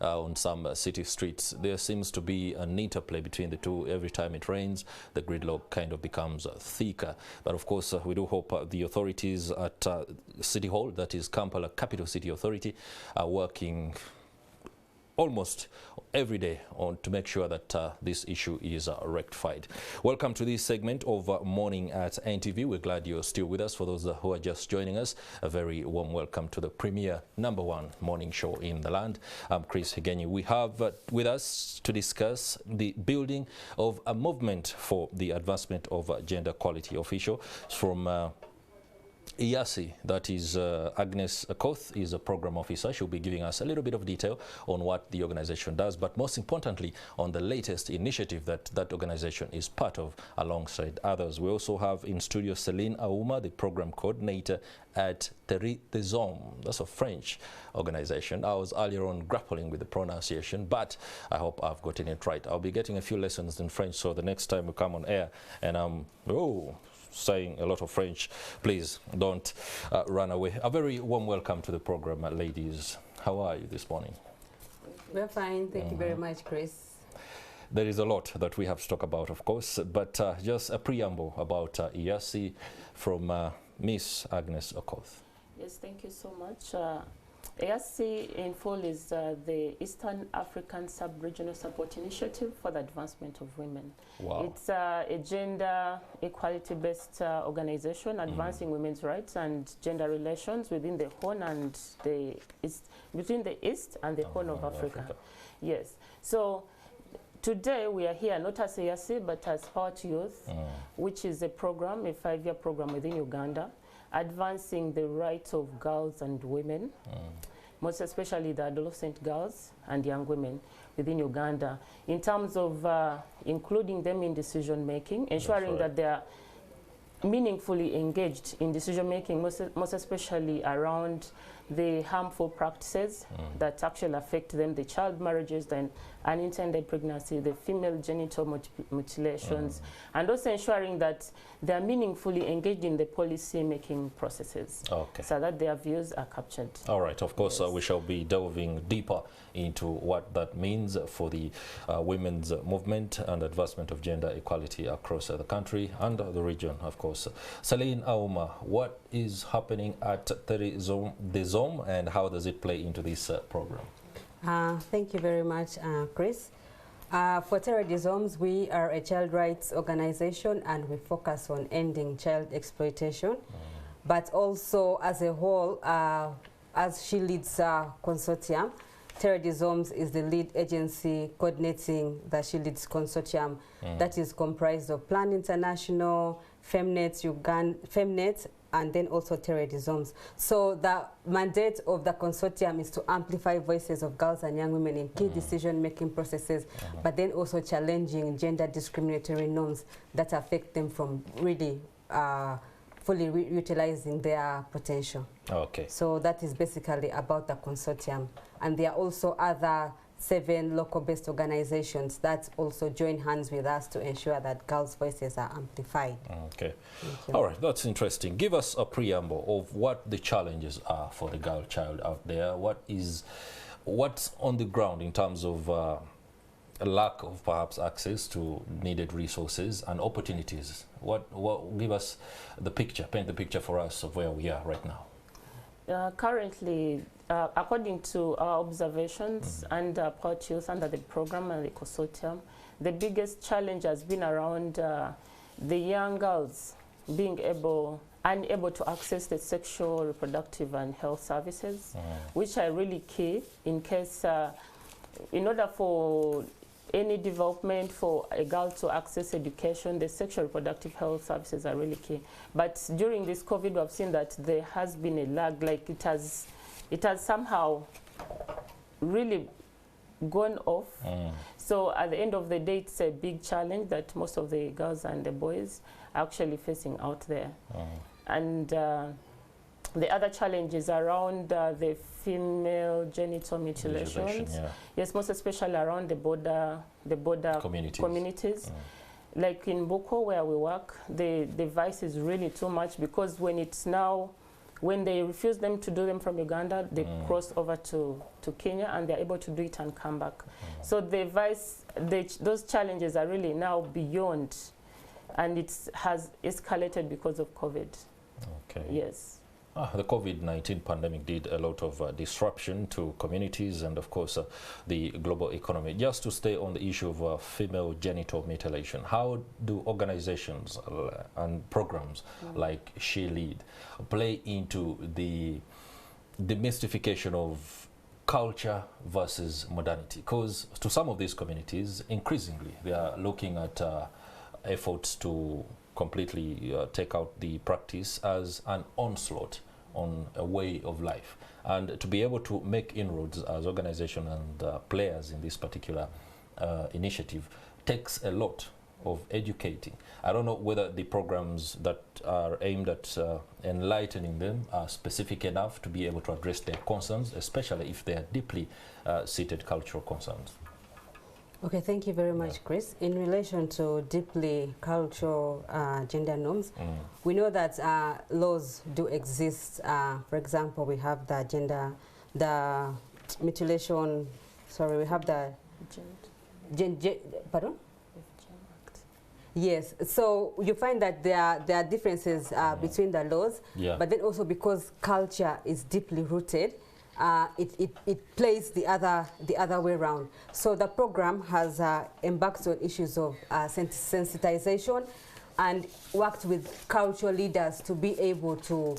on some city streets. There seems to be an interplay between the two. Every time it rains, the gridlock kind of becomes thicker. But of course, we do hope the authorities at City Hall, that is Kampala Capital City Authority, are working almost every day to make sure that this issue is rectified. Welcome to this segment of Morning at NTV. We're glad you're still with us. For those who are just joining us, a very warm welcome to the premier #1 morning show in the land. I'm Chris Higenyi. We have with us to discuss the building of a movement for the advancement of gender equality official from EASSI, that is Agnes Akoth, is a program officer. She'll be giving us a little bit of detail on what the organization does, but most importantly on the latest initiative that that organization is part of alongside others. We also have in studio Celine Auma, the program coordinator at Terre Des Hommes. That's a French organization. I was earlier on grappling with the pronunciation, but I hope I've gotten it right. I'll be getting a few lessons in French, so the next time we come on air and I'm saying a lot of French, please don't run away. A very warm welcome to the program, ladies. How are you this morning? We're fine. Thank you very much, Chris. There is a lot that we have to talk about, of course, but just a preamble about EASSI from Miss Agnes Akoth. Yes, thank you so much. EASSI in full is the Eastern African Sub-Regional Support Initiative for the Advancement of Women. Wow. It's a gender equality-based organization advancing women's rights and gender relations within the Horn and the East, between the East and the Horn of Africa. Yes. So today we are here not as EASSI but as Power to Youth, which is a program, a 5-year program within Uganda, advancing the rights of girls and women, most especially the adolescent girls and young women within Uganda, in terms of including them in decision making, ensuring that they are meaningfully engaged in decision making, most especially around the harmful practices that actually affect them, the child marriages, the unintended pregnancy, the female genital mutilations, and also ensuring that they are meaningfully engaged in the policy making processes, so that their views are captured. All right, of course, we shall be delving deeper into what that means for the women's movement and advancement of gender equality across the country and the region, of course. Celine Auma, what is happening at Terre Des Hommes and how does it play into this program? Thank you very much, Chris. For Terre Des Hommes, we are a child rights organization and we focus on ending child exploitation. But also as a whole, as she leads a consortium, Terre Des Hommes is the lead agency coordinating the She Leads consortium that is comprised of Plan International, Femnet, Femnet, and then also Terre Des Hommes. So the mandate of the consortium is to amplify voices of girls and young women in key decision-making processes, but then also challenging gender discriminatory norms that affect them from really fully utilizing their potential. So that is basically about the consortium. And there are also other 7 local-based organizations that also join hands with us to ensure that girls' voices are amplified. All right, that's interesting. Give us a preamble of what the challenges are for the girl child out there. What's on the ground in terms of a lack of perhaps access to needed resources and opportunities? Give us the picture, paint the picture for us of where we are right now. Currently, according to our observations and Power to Youth under the program and the consortium, the biggest challenge has been around the young girls being unable to access the sexual, reproductive and health services, which are really key in case, in order for any development for a girl to access education, the sexual reproductive health services are really key. But during this COVID, we have seen that there has been a lag, like it has somehow really gone off. So at the end of the day, it's a big challenge that most of the girls and the boys are actually facing out there. And the other challenges around the female genital mutilations, yes, most especially around the border communities. Like in Boko, where we work, the vice is really too much, because when it's now When they refuse them to do them from Uganda, they cross over to Kenya, and they're able to do it and come back. So those challenges are really now beyond, and it has escalated because of COVID. Okay. Yes. The COVID-19 pandemic did a lot of disruption to communities and, of course, the global economy. Just to stay on the issue of female genital mutilation, how do organizations and programs like She Lead play into the demystification of culture versus modernity? Because to some of these communities, increasingly, they are looking at efforts to completely take out the practice as an onslaught on a way of life, and to be able to make inroads as organization and players in this particular initiative takes a lot of educating. I don't know whether the programs that are aimed at enlightening them are specific enough to be able to address their concerns, especially if they are deeply seated cultural concerns. Okay, thank you very much, Chris. In relation to deeply cultural gender norms, we know that laws do exist. For example, we have the mutilation, sorry, we have the... Pardon? Yes, so you find that there are differences between the laws, but then also because culture is deeply rooted, it plays the other way around. So the program has embarked on issues of sensitization and worked with cultural leaders to be able to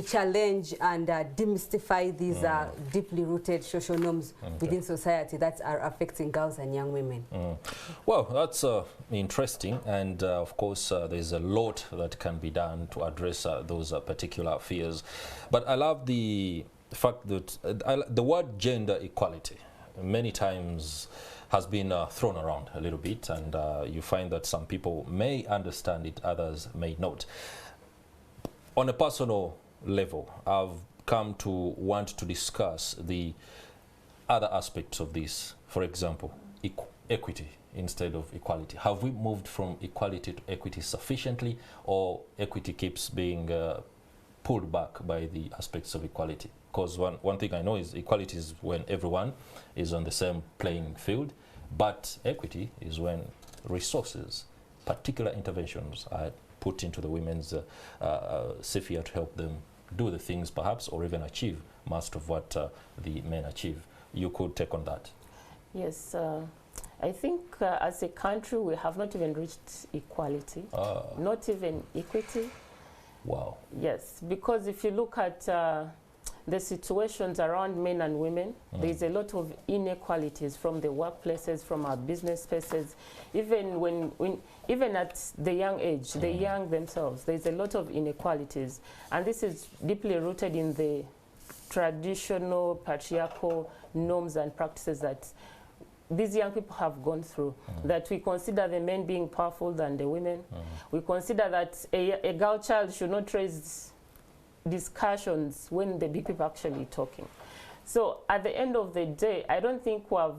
challenge and demystify these deeply rooted social norms within society that are affecting girls and young women. Well, that's interesting, and of course there's a lot that can be done to address those particular fears. But I love the fact that the word gender equality many times has been thrown around a little bit, and you find that some people may understand it, others may not. On a personal level, I've come to want to discuss the other aspects of this. For example, equity instead of equality. Have we moved from equality to equity sufficiently, or equity keeps being pulled back by the aspects of equality? Because one thing I know is equality is when everyone is on the same playing field, but equity is when resources, particular interventions are put into the women's sphere to help them do the things perhaps, or even achieve most of what the men achieve. You could take on that. Yes, I think as a country we have not even reached equality, not even equity. Wow. Yes, because if you look at the situations around men and women, there's a lot of inequalities from the workplaces, from our business spaces, even even at the young age, the young themselves, there's a lot of inequalities. And this is deeply rooted in the traditional patriarchal norms and practices that these young people have gone through, that we consider the men being powerful than the women. We consider that a girl child should not raise discussions when the big people are actually talking. So at the end of the day, I don't think we have,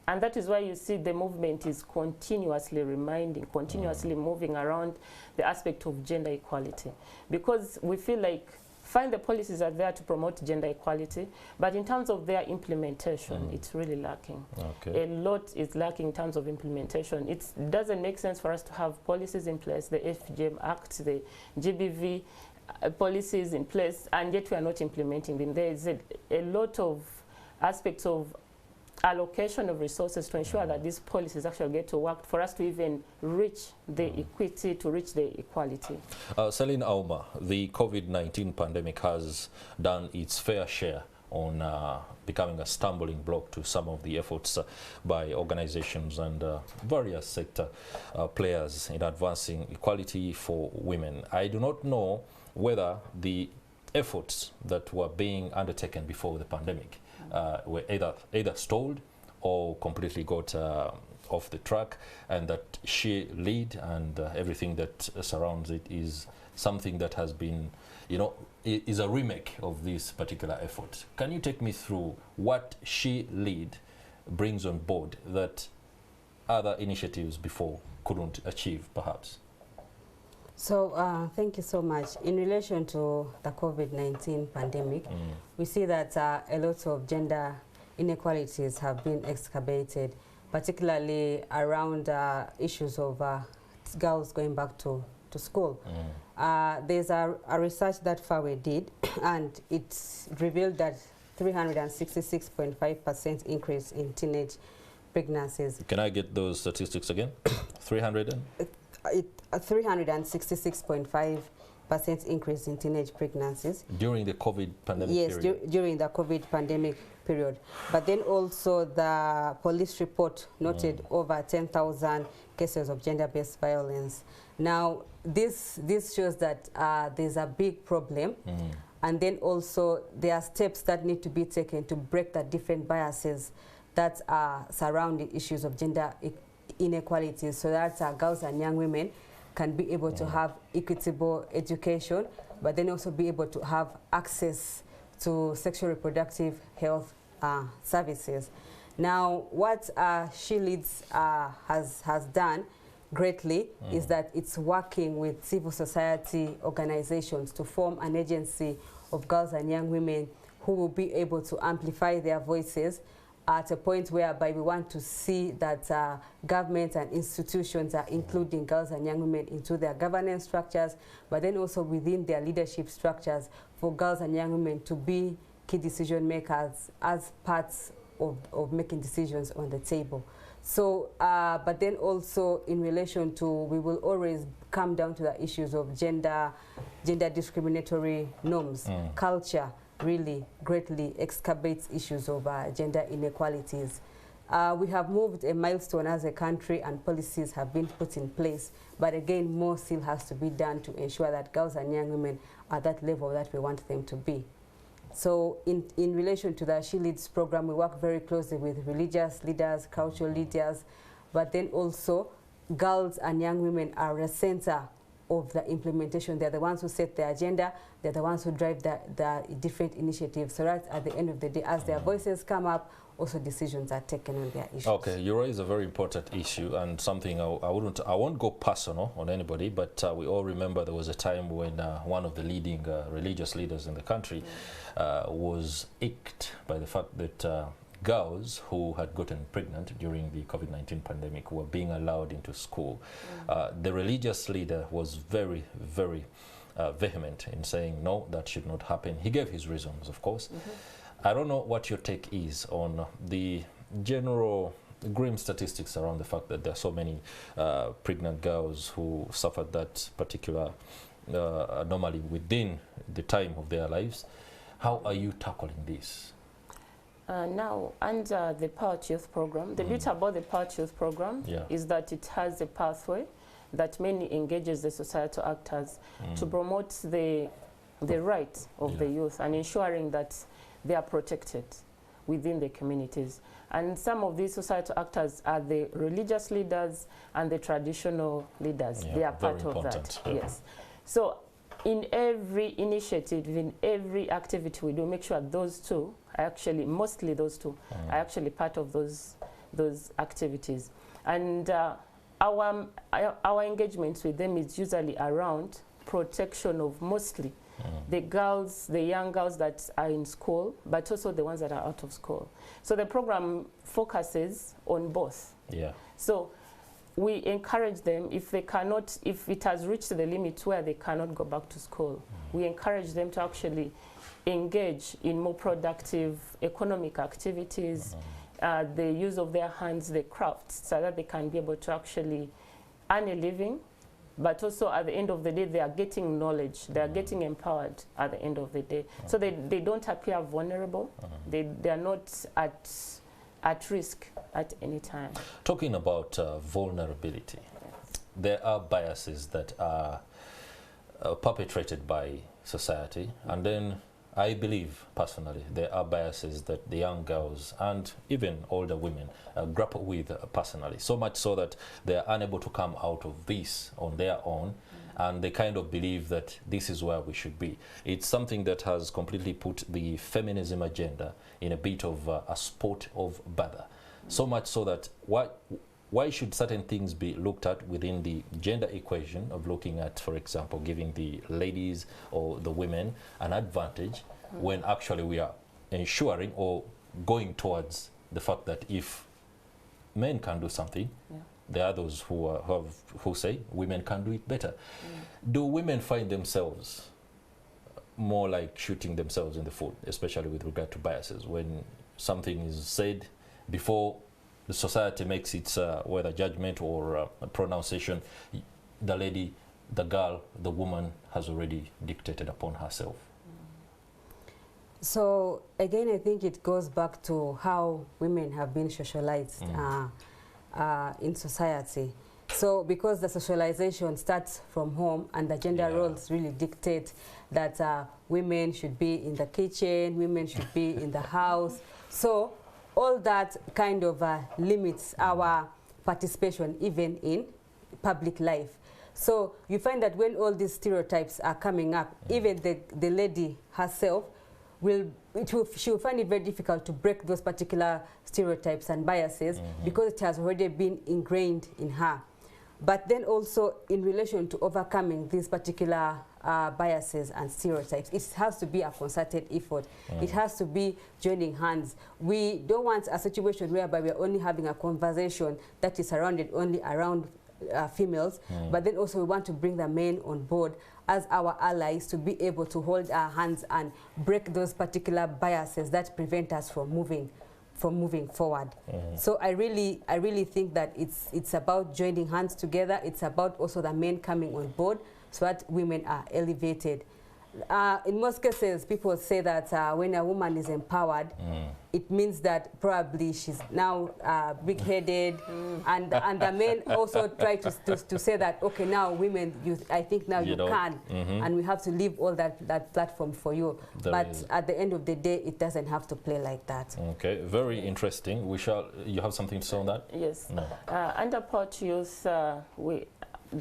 and that is why you see the movement is continuously reminding, continuously moving around the aspect of gender equality, because we feel like fine, the policies are there to promote gender equality, but in terms of their implementation, it's really lacking. Okay. A lot is lacking in terms of implementation. It doesn't make sense for us to have policies in place, the FGM Act, the GBV policies in place, and yet we are not implementing them. There is a lot of aspects of allocation of resources to ensure that these policies actually get to work for us to even reach the equity, to reach the equality. Celine Auma, the COVID-19 pandemic has done its fair share on becoming a stumbling block to some of the efforts by organizations and various sector players in advancing equality for women. I do not know whether the efforts that were being undertaken before the pandemic were either stalled or completely got off the track, and that She Lead and everything that surrounds it is something that has been, you know, is a remake of this particular effort. Can you take me through what She Lead brings on board that other initiatives before couldn't achieve, perhaps? So thank you so much. In relation to the COVID-19 pandemic, we see that a lot of gender inequalities have been excavated, particularly around issues of girls going back to school. There's a research that FAWE did, and it's revealed that 366.5% increase in teenage pregnancies. Can I get those statistics again? 300 and? 366.5% increase in teenage pregnancies. During the COVID pandemic period? Yes, during the COVID pandemic period. But then also the police report noted over 10,000 cases of gender-based violence. Now, this shows that there's a big problem. And then also there are steps that need to be taken to break the different biases that surround the issues of gender inequalities, so that girls and young women can be able to have equitable education, but then also be able to have access to sexual reproductive health services. Now, what She Leads has done greatly is that it's working with civil society organizations to form an agency of girls and young women who will be able to amplify their voices at a point whereby we want to see that government and institutions are including girls and young women into their governance structures, but then also within their leadership structures for girls and young women to be key decision makers as parts of making decisions on the table. So, but then also in relation to, we will always come down to the issues of gender discriminatory norms. Culture really greatly excavates issues of gender inequalities. We have moved a milestone as a country and policies have been put in place, but again, more still has to be done to ensure that girls and young women are at that level that we want them to be. So in relation to the She Leads program, we work very closely with religious leaders, cultural leaders, but then also girls and young women are the center of the implementation. They're the ones who set the agenda, they're the ones who drive the different initiatives, so that at the end of the day, as their voices come up, also decisions are taken on their issues. Okay, you raise a very important issue and something I won't go personal on anybody, but we all remember there was a time when one of the leading religious leaders in the country was icked by the fact that girls who had gotten pregnant during the COVID-19 pandemic were being allowed into school. The religious leader was very, very vehement in saying, no, that should not happen. He gave his reasons, of course. I don't know what your take is on the general grim statistics around the fact that there are so many pregnant girls who suffered that particular anomaly within the time of their lives. How are you tackling this? Now, under the Power to Youth program, the beauty about the Power to Youth program is that it has a pathway that mainly engages the societal actors to promote the rights of the youth and ensuring that they are protected within the communities. And some of these societal actors are the religious leaders and the traditional leaders. They are part of that. Yes. So in every initiative, in every activity we do, make sure those two, actually, mostly those two, are actually part of those activities. And our engagements with them is usually around protection of mostly the girls, the young girls that are in school, but also the ones that are out of school. So the program focuses on both. So we encourage them, if they cannot, if it has reached the limit where they cannot go back to school, we encourage them to actually engage in more productive economic activities, the use of their hands, the crafts, so that they can be able to actually earn a living, but also at the end of the day, they are getting knowledge, they are getting empowered at the end of the day. So they don't appear vulnerable, they are not at risk at any time. Talking about vulnerability, there are biases that are perpetrated by society, and then I believe personally there are biases that the young girls and even older women grapple with personally, so much so that they are unable to come out of this on their own, and they kind of believe that this is where we should be. It's something that has completely put the feminism agenda in a bit of a sport of bother, so much so that why should certain things be looked at within the gender equation of looking at, for example, giving the ladies or the women an advantage when actually we are ensuring or going towards the fact that if men can do something, there are those who say women can do it better. Do women find themselves more like shooting themselves in the foot, especially with regard to biases, when something is said before the society makes its whether judgment or pronunciation, the lady, the girl, the woman has already dictated upon herself? So again, I think it goes back to how women have been socialized in society. So because the socialization starts from home and the gender roles really dictate that women should be in the kitchen, women should be in the house. So all that kind of limits our participation even in public life. So you find that when all these stereotypes are coming up, even the lady herself she'll find it very difficult to break those particular stereotypes and biases because it has already been ingrained in her. But then also in relation to overcoming these particular biases and stereotypes, it has to be a concerted effort. It has to be joining hands. We don't want a situation whereby we're only having a conversation that is surrounded only around females, but then also we want to bring the men on board as our allies to be able to hold our hands and break those particular biases that prevent us from moving forward. So I really think that it's about joining hands together. It's about also the men coming on board so that women are elevated. In most cases, people say that when a woman is empowered, it means that probably she's now big-headed, and the men also try to say that, okay, now women, I think now you can, and we have to leave all that platform for you. But at the end of the day, it doesn't have to play like that. Okay, very interesting. You have something to say on that? Yes. No. Under Port Youth,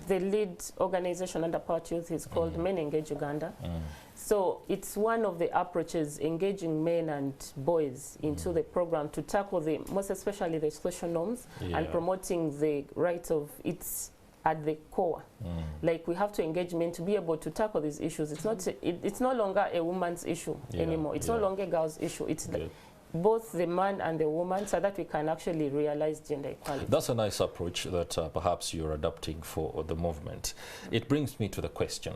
the lead organization under Port Youth is called Men Engage Uganda. So it's one of the approaches engaging men and boys into the program to tackle most especially the social norms and promoting the rights of it's at the core. Like we have to engage men to be able to tackle these issues. It's not it's no longer a woman's issue anymore. It's no longer a girl's issue. It's both the man and the woman, so that we can actually realize gender equality. That's a nice approach that perhaps you're adopting for the movement. It brings me to the question,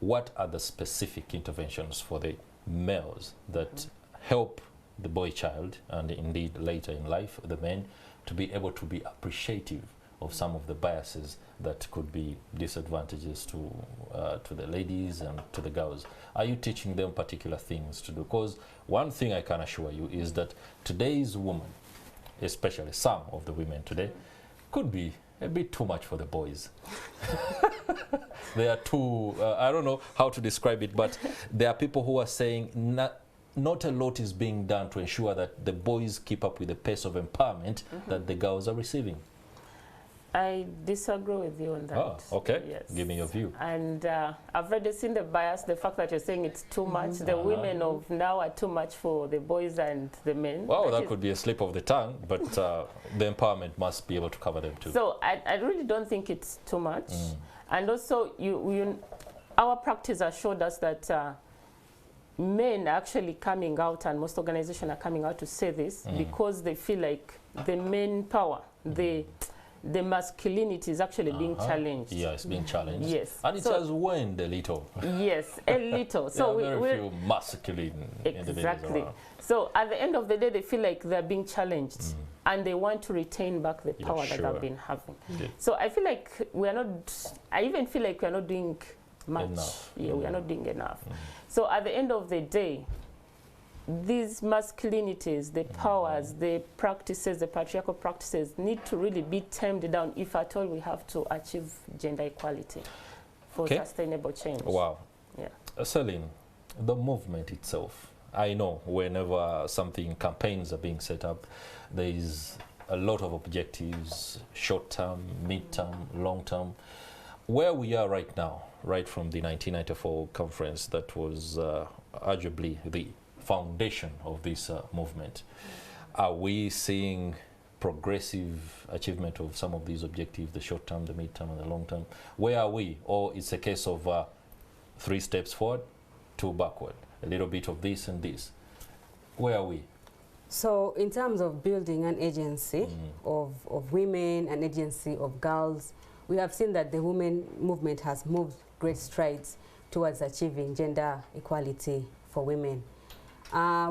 what are the specific interventions for the males that help the boy child, and indeed later in life, the men, to be able to be appreciative of some of the biases that could be disadvantages to the ladies and to the girls? Are you teaching them particular things to do? Because one thing I can assure you is that today's woman, especially some of the women today, could be a bit too much for the boys. They are too, I don't know how to describe it, but there are people who are saying not a lot is being done to ensure that the boys keep up with the pace of empowerment that the girls are receiving. I disagree with you on that. Oh, okay. Yes. Give me your view. And I've already seen the bias, the fact that you're saying it's too much. The women of now are too much for the boys and the men. Well, that could be a slip of the tongue, but the empowerment must be able to cover them too. So I really don't think it's too much. And also, our practice has showed us that men are actually coming out, and most organizations are coming out to say this because they feel like the main power, the masculinity is actually being challenged. Yeah, it's being challenged. Yes. And it has waned a little. Yes, a little. So there are very few masculine individuals around. So at the end of the day, they feel like they're being challenged and they want to retain back the power that they've been having. So I feel like I even feel like we're not doing much. Enough. Yeah, we are not doing enough. So at the end of the day, these masculinities, the powers, the practices, the patriarchal practices need to really be tamed down if at all we have to achieve gender equality for sustainable change. Wow. Yeah. Celine, the movement itself, I know whenever campaigns are being set up, there is a lot of objectives, short-term, mid-term, long-term. Where we are right now, right from the 1994 conference that was arguably the foundation of this movement, are we seeing progressive achievement of some of these objectives, the short term, the mid term, and the long term? Where are we? Or it's a case of 3 steps forward, 2 backward, a little bit of this and this? Where are we? So in terms of building an agency of women, an agency of girls, we have seen that the women movement has moved great strides towards achieving gender equality for women.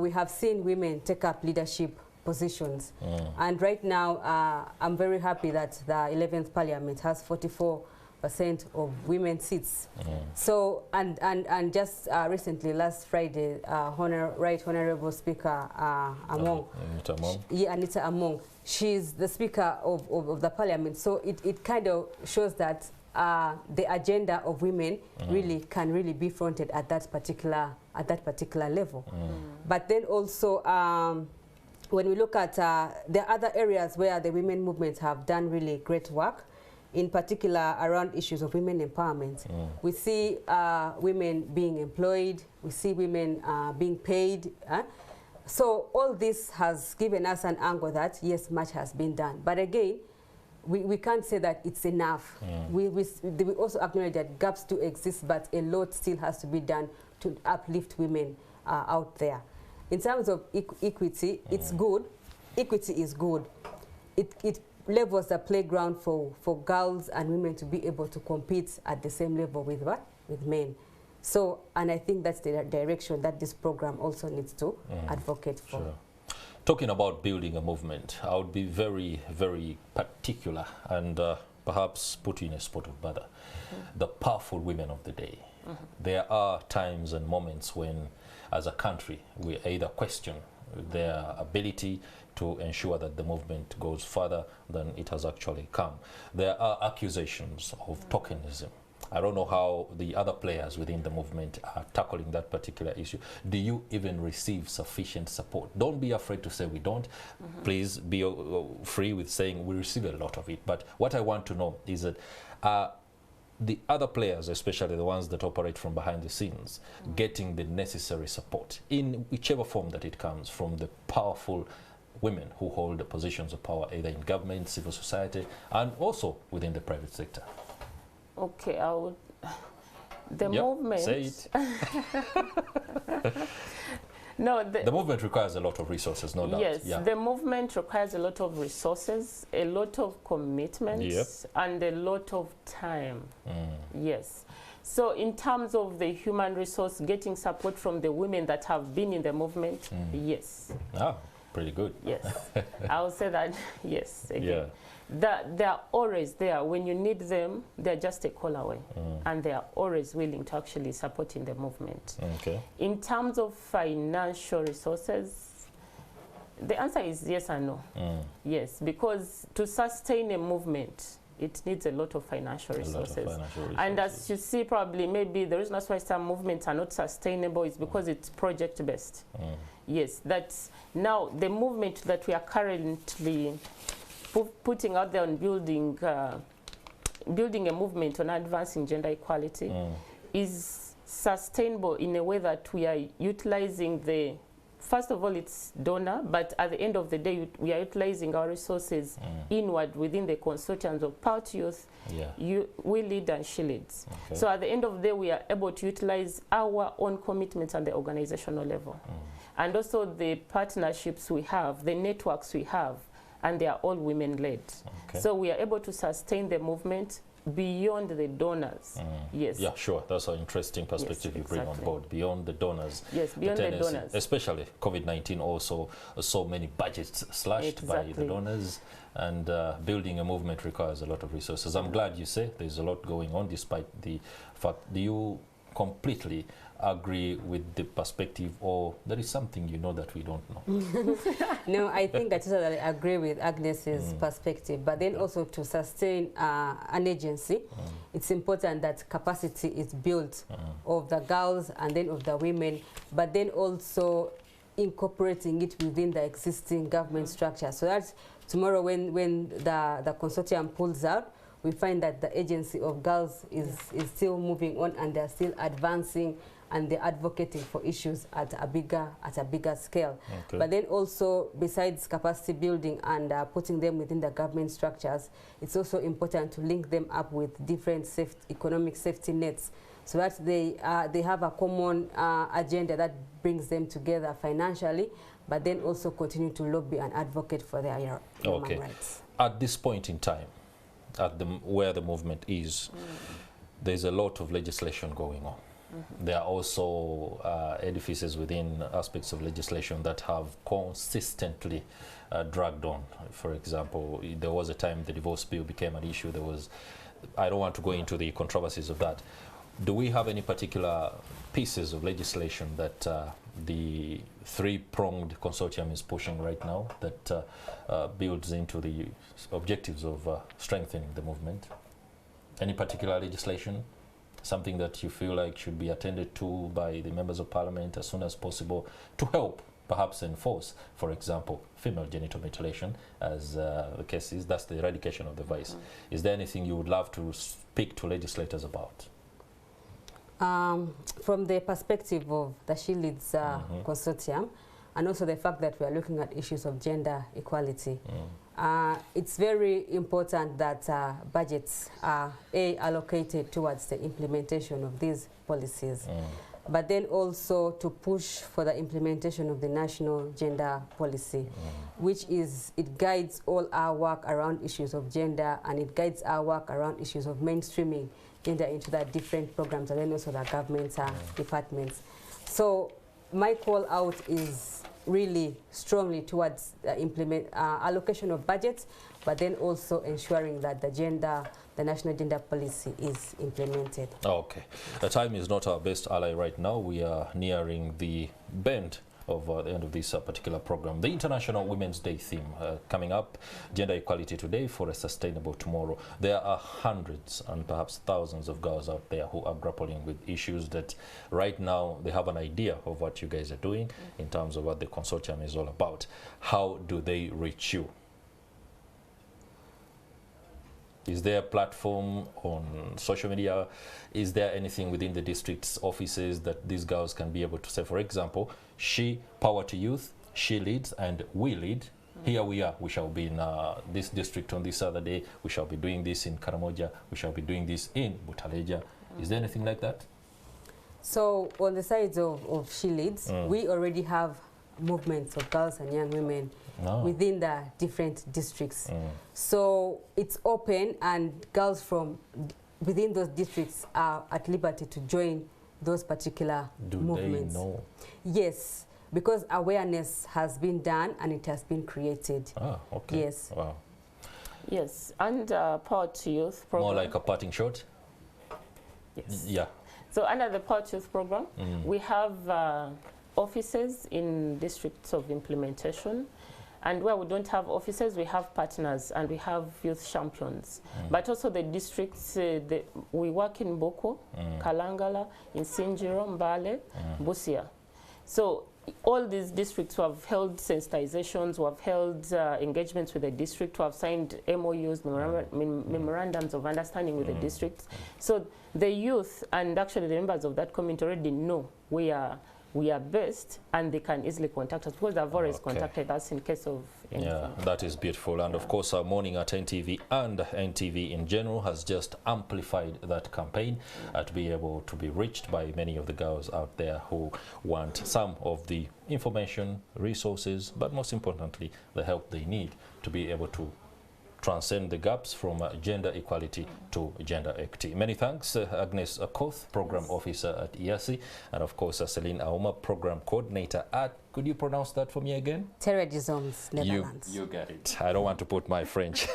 We have seen women take up leadership positions. And right now, I'm very happy that the 11th Parliament has 44% of women seats. So, and just recently, last Friday, Right Honorable Speaker Among, Anita Among, she's the Speaker of the Parliament. So it kind of shows that the agenda of women can really be fronted at that particular level. But then also, when we look at the other areas where the women movements have done really great work, in particular around issues of women empowerment, we see women being employed, we see women being paid. So all this has given us an angle that, yes, much has been done. But again, we can't say that it's enough. We also acknowledge that gaps do exist, but a lot still has to be done to uplift women out there. In terms of equity, it's good. Equity is good. It levels the playground for girls and women to be able to compete at the same level with what? With men. So, and I think that's the direction that this program also needs to advocate for. Sure. Talking about building a movement, I would be very, very particular and perhaps put you in a spot of bother. The powerful women of the day. There are times and moments when, as a country, we either question their ability to ensure that the movement goes further than it has actually come. There are accusations of tokenism. I don't know how the other players within the movement are tackling that particular issue. Do you even receive sufficient support? Don't be afraid to say we don't. Please be free with saying we receive a lot of it. But what I want to know is that the other players, especially the ones that operate from behind the scenes, getting the necessary support in whichever form that it comes from the powerful women who hold the positions of power either in government, civil society, and also within the private sector. Okay, I would. The movement. Say it. No, the movement requires a lot of resources, no doubt. Yes, the movement requires a lot of resources, a lot of commitments, and a lot of time. Yes. So in terms of the human resource, getting support from the women that have been in the movement, yes. Ah, pretty good. Yes. I would say that, yes, again. They're always there. When you need them, they're just a call away. And they are always willing to actually support in the movement. Okay. In terms of financial resources, the answer is yes and no. Yes, because to sustain a movement, it needs a lot of financial resources. And as you see, probably, maybe the reason why some movements are not sustainable is because it's project-based. Yes, that's now the movement that we are currently putting out there on building a movement on advancing gender equality is sustainable in a way that we are utilizing the, first of all, it's donor, but at the end of the day, we are utilizing our resources inward within the consortiums of Power to Youth, We Lead and She Leads. Okay. So at the end of the day, we are able to utilize our own commitments at the organizational level. And also the partnerships we have, the networks we have, and they are all women-led. Okay. So we are able to sustain the movement beyond the donors. Yes. Yeah, sure. That's an interesting perspective you bring on board. Beyond the donors. Yes, beyond the donors. Especially COVID-19 also, so many budgets slashed by the donors, and building a movement requires a lot of resources. I'm glad you say there's a lot going on despite the fact. Do you completely agree with the perspective, or there is something you know that we don't know? No, I think I totally agree with Agnes's perspective, but then also to sustain an agency, it's important that capacity is built of the girls and then of the women, but then also incorporating it within the existing government structure, so that tomorrow when the consortium pulls out, we find that the agency of girls is still moving on and they're still advancing and they're advocating for issues at a bigger scale. Okay. But then also, besides capacity building and putting them within the government structures, it's also important to link them up with different economic safety nets, so that they have a common agenda that brings them together financially, but then also continue to lobby and advocate for their human rights. At this point in time, where the movement is, there's a lot of legislation going on. There are also edifices within aspects of legislation that have consistently dragged on. For example, there was a time the divorce bill became an issue. I don't want to go into the controversies of that. Do we have any particular pieces of legislation that the three-pronged consortium is pushing right now that builds into the objectives of strengthening the movement? Any particular legislation? Something that you feel like should be attended to by the members of parliament as soon as possible to help perhaps enforce, for example, female genital mutilation, as the case is, that's the eradication of the vice. Is there anything you would love to speak to legislators about? From the perspective of the She Leads consortium, and also the fact that we are looking at issues of gender equality, it's very important that budgets are allocated towards the implementation of these policies, but then also to push for the implementation of the national gender policy, which it guides all our work around issues of gender, and it guides our work around issues of mainstreaming gender into the different programs and then also the government departments. So my call out is really strongly towards the allocation of budgets, but then also ensuring that the national gender policy is implemented. Okay. The time is not our best ally right now. We are nearing the bend of the end of this particular program. The International Women's Day theme coming up, Gender Equality Today for a Sustainable Tomorrow. There are hundreds and perhaps thousands of girls out there who are grappling with issues that right now they have an idea of what you guys are doing in terms of what the consortium is all about. How do they reach you? Is there a platform on social media? Is there anything within the district's offices that these girls can be able to say, for example, She, Power to Youth, She Leads, and We Lead. Here we are. We shall be in this district on this other day. We shall be doing this in Karamoja. We shall be doing this in Butaleja. Is there anything like that? So on the sides of She Leads, we already have movements of girls and young women within the different districts. So it's open, and girls from within those districts are at liberty to join those particular movements. Do they know? Yes, because awareness has been done and it has been created. Ah, okay. Yes. Wow. Yes, and Power to Youth program. More like a parting shot? Yes. Yeah. So under the Power to Youth program, we have offices in districts of implementation. And where we don't have offices, we have partners and we have youth champions. But also the districts, we work in Boko, Kalangala, in Sinjiro, Mbale, Busia. So all these districts who have held sensitizations, who have held engagements with the district, who have signed MOUs, memorandums of understanding with the districts. So the youth and actually the members of that community already know we are based, and they can easily contact us because they've always contacted us in case of anything. Yeah, that is beautiful. And of course, our Morning at NTV and NTV in general has just amplified that campaign to be able to be reached by many of the girls out there who want some of the information, resources, but most importantly, the help they need to be able to transcend the gaps from gender equality to gender equity. Many thanks, Agnes Akoth, Program Officer at EASSI, and of course, Celine Auma, Program Coordinator at, could you pronounce that for me again? Terre Des Hommes, Netherlands. You get it. I don't want to put my French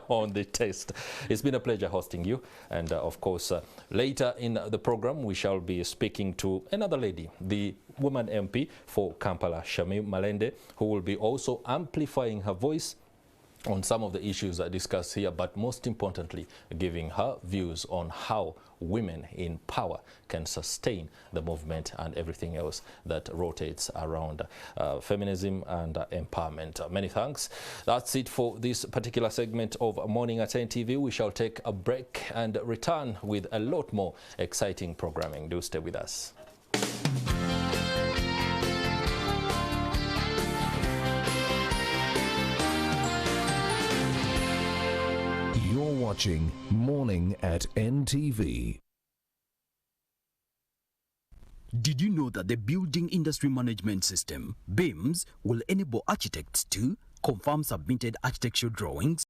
on the test. It's been a pleasure hosting you. And of course, later in the program, we shall be speaking to another lady, the woman MP for Kampala, Shami Malende, who will be also amplifying her voice on some of the issues I discussed here, but most importantly, giving her views on how women in power can sustain the movement and everything else that rotates around feminism and empowerment. Many thanks. That's it for this particular segment of Morning at NTV. We shall take a break and return with a lot more exciting programming. Do stay with us. You're watching Morning at NTV. Did you know that the Building Industry Management System, BIMS, will enable architects to confirm submitted architectural drawings,